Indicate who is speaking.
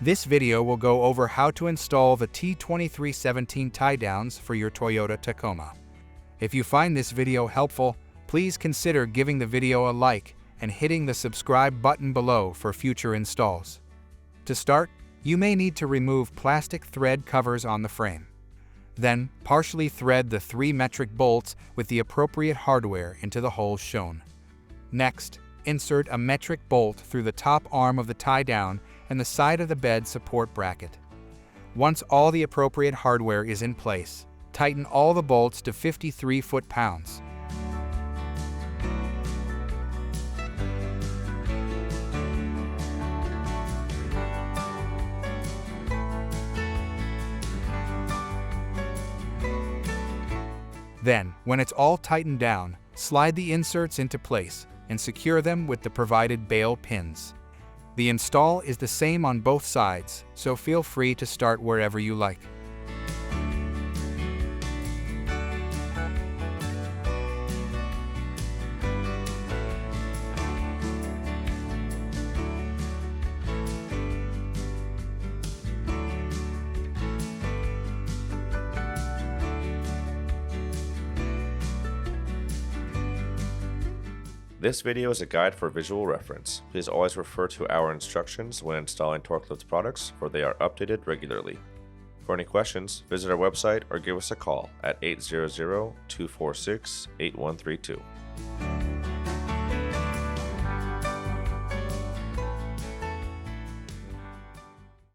Speaker 1: This video will go over how to install the T2317 tie downs for your Toyota Tacoma. If you find this video helpful, please consider giving the video a like and hitting the subscribe button below for future installs. To start, you may need to remove plastic thread covers on the frame. Then, partially thread the 3 metric bolts with the appropriate hardware into the holes shown. Next, insert a metric bolt through the top arm of the tie down and the side of the bed support bracket. Once all the appropriate hardware is in place, tighten all the bolts to 53 foot-pounds. Then, when it's all tightened down, slide the inserts into place and secure them with the provided bail pins. The install is the same on both sides, so feel free to start wherever you like.
Speaker 2: This video is a guide for visual reference. Please always refer to our instructions when installing Torklift products, for they are updated regularly. For any questions, visit our website or give us a call at 800-246-8132.